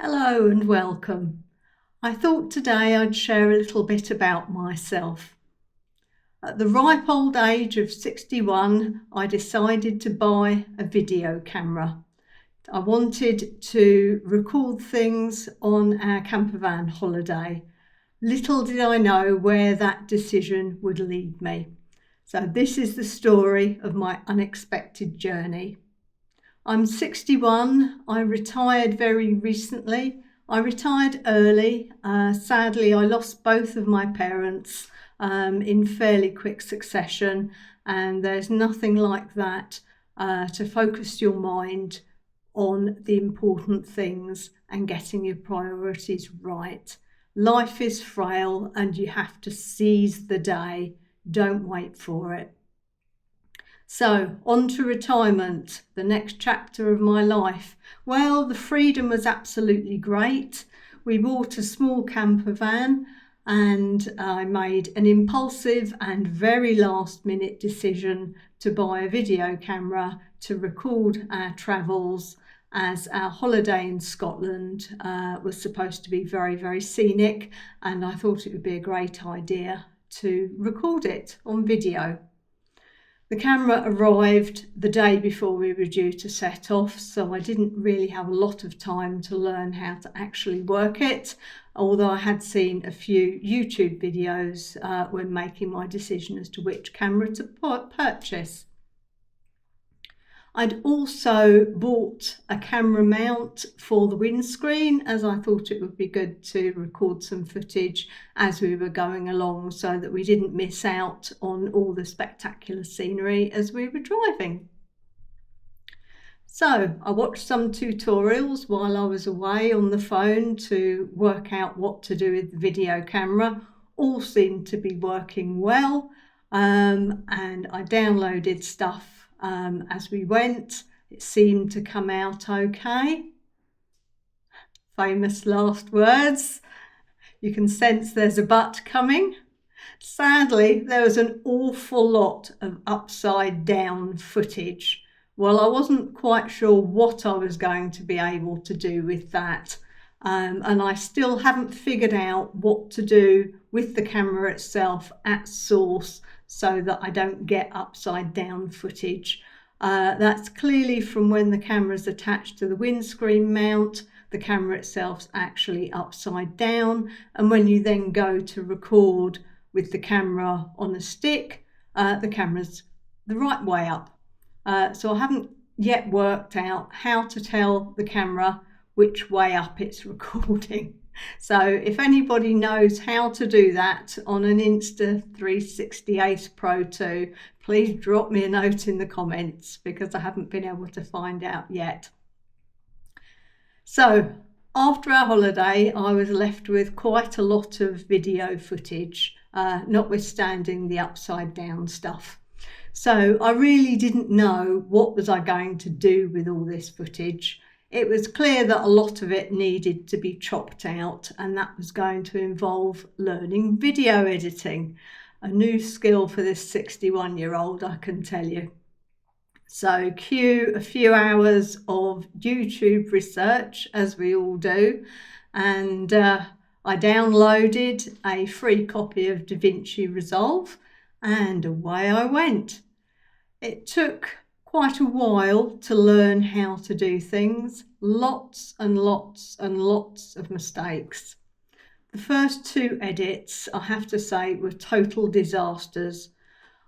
Hello and welcome. I thought today I'd share a little bit about myself. At the ripe old age of 61, I decided to buy a video camera. I wanted to record things on our campervan holiday. Little did I know where that decision would lead me. So this is the story of my unexpected journey. I'm 61. I retired very recently. I retired early. Sadly, I lost both of my parents in fairly quick succession, and there's nothing like that to focus your mind on the important things and getting your priorities right. Life is frail and you have to seize the day. Don't wait for it. So, on to retirement, the next chapter of my life. Well, the freedom was absolutely great. We bought a small camper van and I made an impulsive and very last minute decision to buy a video camera to record our travels, as our holiday in Scotland was supposed to be very, very scenic, and I thought it would be a great idea to record it on video. The camera arrived the day before we were due to set off, so I didn't really have a lot of time to learn how to actually work it, although I had seen a few YouTube videos when making my decision as to which camera to purchase. I'd also bought a camera mount for the windscreen, as I thought it would be good to record some footage as we were going along so that we didn't miss out on all the spectacular scenery as we were driving. So I watched some tutorials while I was away on the phone to work out what to do with the video camera. All seemed to be working well, and I downloaded stuff as we went. It seemed to come out okay. Famous last words. You can sense there's a but coming. Sadly, there was an awful lot of upside down footage. Well, I wasn't quite sure what I was going to be able to do with that. And I still haven't figured out what to do with the camera itself at source so that I don't get upside down footage. That's clearly from when the camera's attached to the windscreen mount. The camera itself's actually upside down, and when you then go to record with the camera on a stick, the camera's the right way up. So I haven't yet worked out how to tell the camera which way up it's recording. So if anybody knows how to do that on an Insta360 Pro 2, please drop me a note in the comments, because I haven't been able to find out yet. So after our holiday, I was left with quite a lot of video footage, notwithstanding the upside down stuff. So I really didn't know what was I going to do with all this footage. It was clear that a lot of it needed to be chopped out, and that was going to involve learning video editing, a new skill for this 61-year-old, I can tell you. So cue a few hours of YouTube research, as we all do, and I downloaded a free copy of DaVinci Resolve, and away I went. It took quite a while to learn how to do things. Lots and lots and lots of mistakes. The first two edits, I have to say, were total disasters.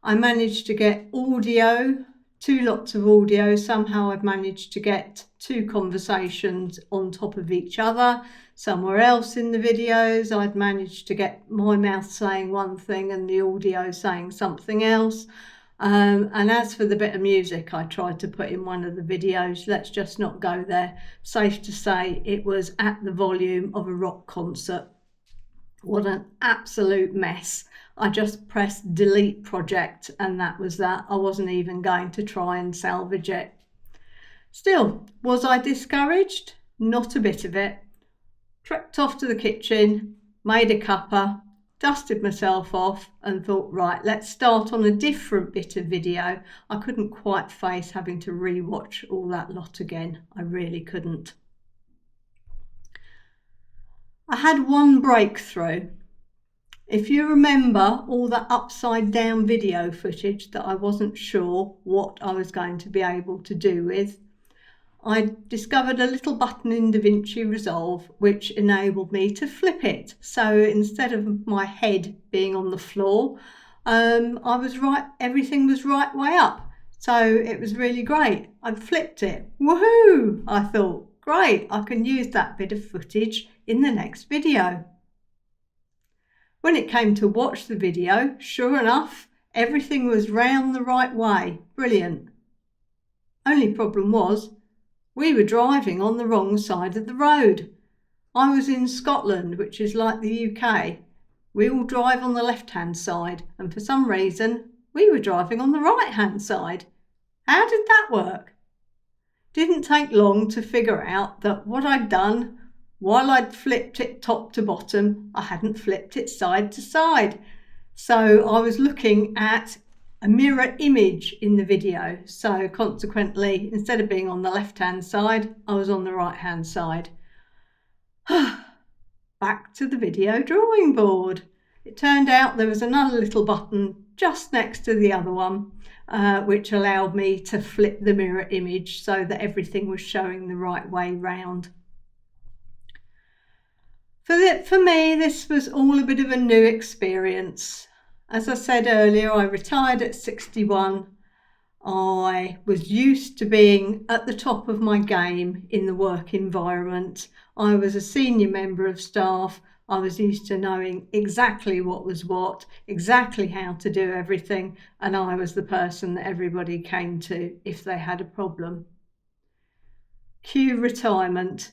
I managed to get audio, two lots of audio. Somehow I'd managed to get two conversations on top of each other. Somewhere else in the videos, I'd managed to get my mouth saying one thing and the audio saying something else. And as for the bit of music I tried to put in one of the videos, let's just not go there. Safe to say it was at the volume of a rock concert. What an absolute mess. I just pressed delete project and that was that. I wasn't even going to try and salvage it. Still, was I discouraged? Not a bit of it. Trekked off to the kitchen, made a cuppa, dusted myself off and thought, right, let's start on a different bit of video. I couldn't quite face having to rewatch all that lot again. I really couldn't. I had one breakthrough. If you remember all the upside down video footage that I wasn't sure what I was going to be able to do with, I discovered a little button in DaVinci Resolve which enabled me to flip it. So instead of my head being on the floor, everything was right way up. So it was really great. I flipped it. Woohoo! I thought, great, I can use that bit of footage in the next video. When it came to watch the video, sure enough, everything was round the right way. Brilliant. Only problem was, we were driving on the wrong side of the road. I was in Scotland, which is like the UK. We all drive on the left-hand side, and for some reason, we were driving on the right-hand side. How did that work? Didn't take long to figure out that what I'd done, while I'd flipped it top to bottom, I hadn't flipped it side to side. So I was looking at a mirror image in the video. So consequently, instead of being on the left-hand side, I was on the right-hand side. Back to the video drawing board. It turned out there was another little button just next to the other one, which allowed me to flip the mirror image so that everything was showing the right way round. For me, this was all a bit of a new experience. As I said earlier, I retired at 61. I was used to being at the top of my game in the work environment. I was a senior member of staff. I was used to knowing exactly what was what, exactly how to do everything, and I was the person that everybody came to if they had a problem. Cue retirement.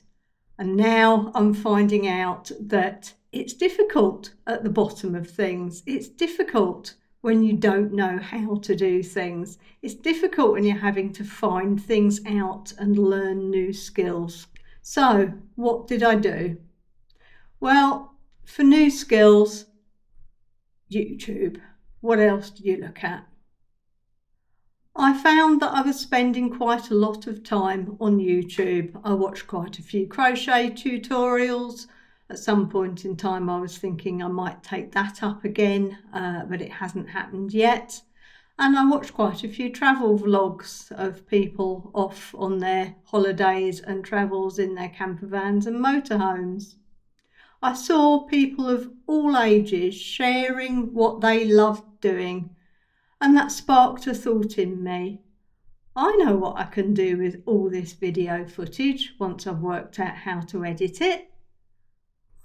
And now I'm finding out that it's difficult at the bottom of things. It's difficult when you don't know how to do things. It's difficult when you're having to find things out and learn new skills. So what did I do? Well, for new skills, YouTube. What else do you look at? I found that I was spending quite a lot of time on YouTube. I watched quite a few crochet tutorials. At some point in time I was thinking I might take that up again, but it hasn't happened yet. And I watched quite a few travel vlogs of people off on their holidays and travels in their camper vans and motorhomes. I saw people of all ages sharing what they loved doing, and that sparked a thought in me. I know what I can do with all this video footage once I've worked out how to edit it.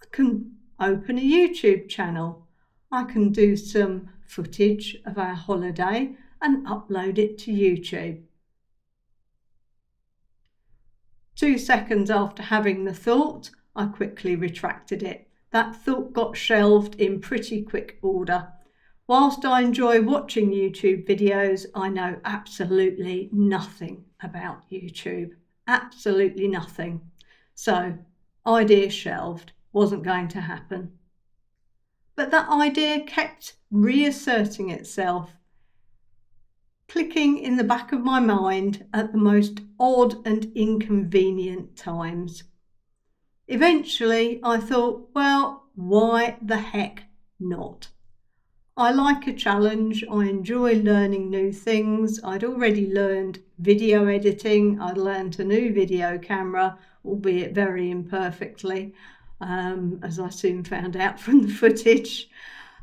I can open a YouTube channel. I can do some footage of our holiday and upload it to YouTube. 2 seconds after having the thought, I quickly retracted it. That thought got shelved in pretty quick order. Whilst I enjoy watching YouTube videos, I know absolutely nothing about YouTube. Absolutely nothing. So, idea shelved. Wasn't going to happen. But that idea kept reasserting itself, clicking in the back of my mind at the most odd and inconvenient times. Eventually, I thought, well, why the heck not? I like a challenge. I enjoy learning new things. I'd already learned video editing. I'd learned a new video camera, albeit very imperfectly, as I soon found out from the footage.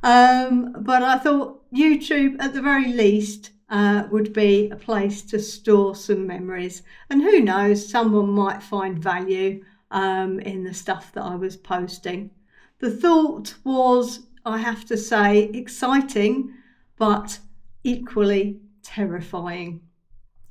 But I thought YouTube, at the very least, would be a place to store some memories. And who knows, someone might find value in the stuff that I was posting. The thought was, I have to say, exciting, but equally terrifying.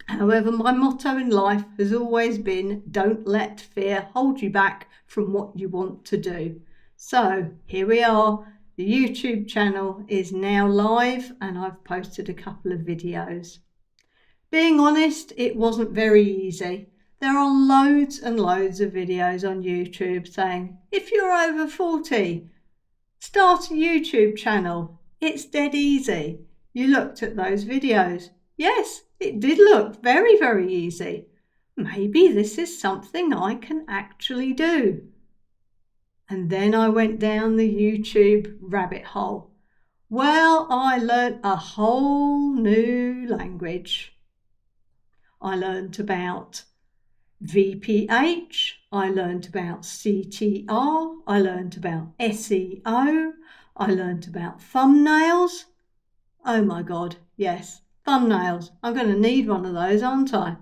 However, my motto in life has always been, don't let fear hold you back from what you want to do. So here we are. The YouTube channel is now live and I've posted a couple of videos. Being honest, it wasn't very easy. There are loads and loads of videos on YouTube saying, if you're over 40, start a YouTube channel. It's dead easy. You looked at those videos. Yes, it did look very, very easy. Maybe this is something I can actually do. And then I went down the YouTube rabbit hole. Well, I learnt a whole new language. I learnt about VPH, I learnt about CTR, I learnt about SEO, I learnt about thumbnails. Oh my God, yes, thumbnails. I'm going to need one of those, aren't I?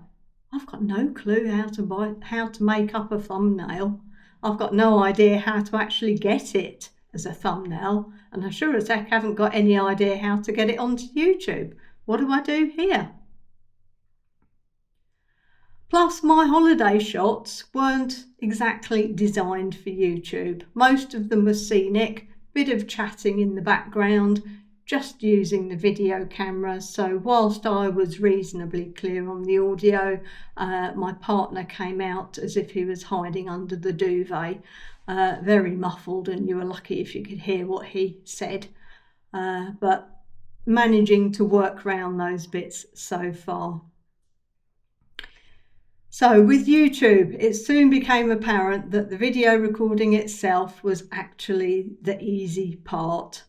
I've got no clue how to make up a thumbnail. I've got no idea how to actually get it as a thumbnail, and I sure as heck haven't got any idea how to get it onto YouTube. What do I do here? Plus, my holiday shots weren't exactly designed for YouTube. Most of them were scenic, bit of chatting in the background, just using the video camera. So whilst I was reasonably clear on the audio, my partner came out as if he was hiding under the duvet, very muffled, and you were lucky if you could hear what he said. But managing to work around those bits so far. So with YouTube, it soon became apparent that the video recording itself was actually the easy part.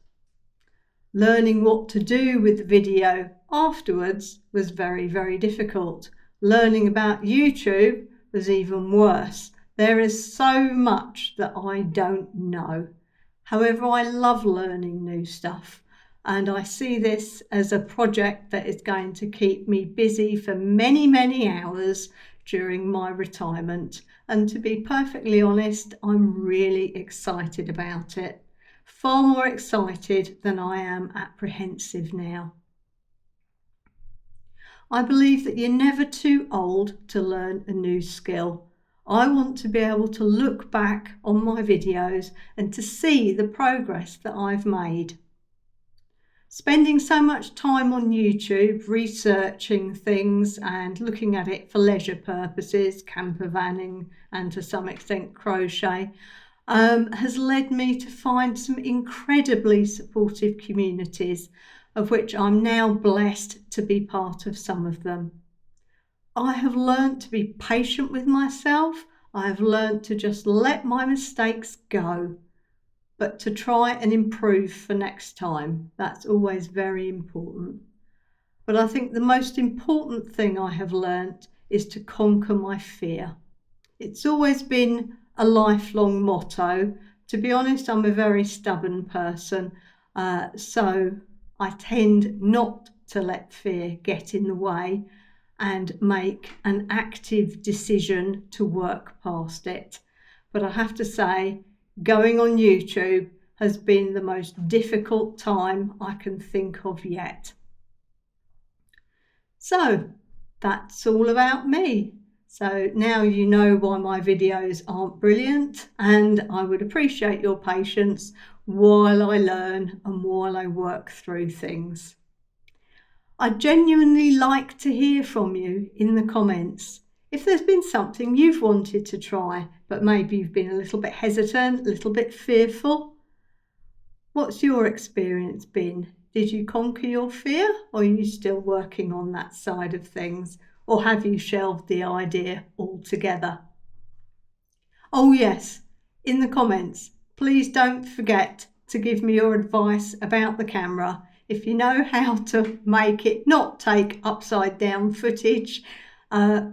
Learning what to do with the video afterwards was very, very difficult. Learning about YouTube was even worse. There is so much that I don't know. However, I love learning new stuff, and I see this as a project that is going to keep me busy for many, many hours during my retirement. And to be perfectly honest, I'm really excited about it. Far more excited than I am apprehensive now. I believe that you're never too old to learn a new skill. I want to be able to look back on my videos and to see the progress that I've made. Spending so much time on YouTube researching things and looking at it for leisure purposes, camper vanning and to some extent crochet, has led me to find some incredibly supportive communities, of which I'm now blessed to be part of some of them. I have learnt to be patient with myself. I have learnt to just let my mistakes go, but to try and improve for next time. That's always very important. But I think the most important thing I have learnt is to conquer my fear. It's always been a lifelong motto. To be honest, I'm a very stubborn person, so I tend not to let fear get in the way and make an active decision to work past it. But I have to say, going on YouTube has been the most difficult time I can think of yet. So that's all about me. So now you know why my videos aren't brilliant, and I would appreciate your patience while I learn and while I work through things. I'd genuinely like to hear from you in the comments. If there's been something you've wanted to try, but maybe you've been a little bit hesitant, a little bit fearful, what's your experience been? Did you conquer your fear, or are you still working on that side of things? Or have you shelved the idea altogether? Oh yes, in the comments, please don't forget to give me your advice about the camera. If you know how to make it not take upside down footage,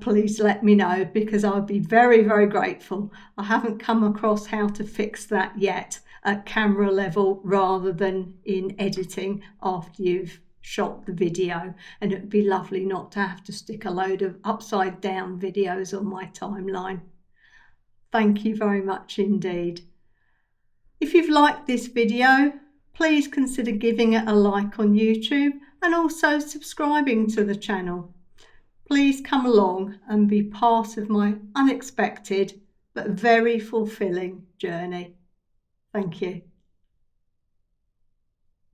please let me know, because I'll be very, very grateful. I haven't come across how to fix that yet at camera level rather than in editing after you've shot the video, and it would be lovely not to have to stick a load of upside down videos on my timeline. Thank you very much indeed. If you've liked this video, please consider giving it a like on YouTube and also subscribing to the channel. Please come along and be part of my unexpected but very fulfilling journey. Thank you.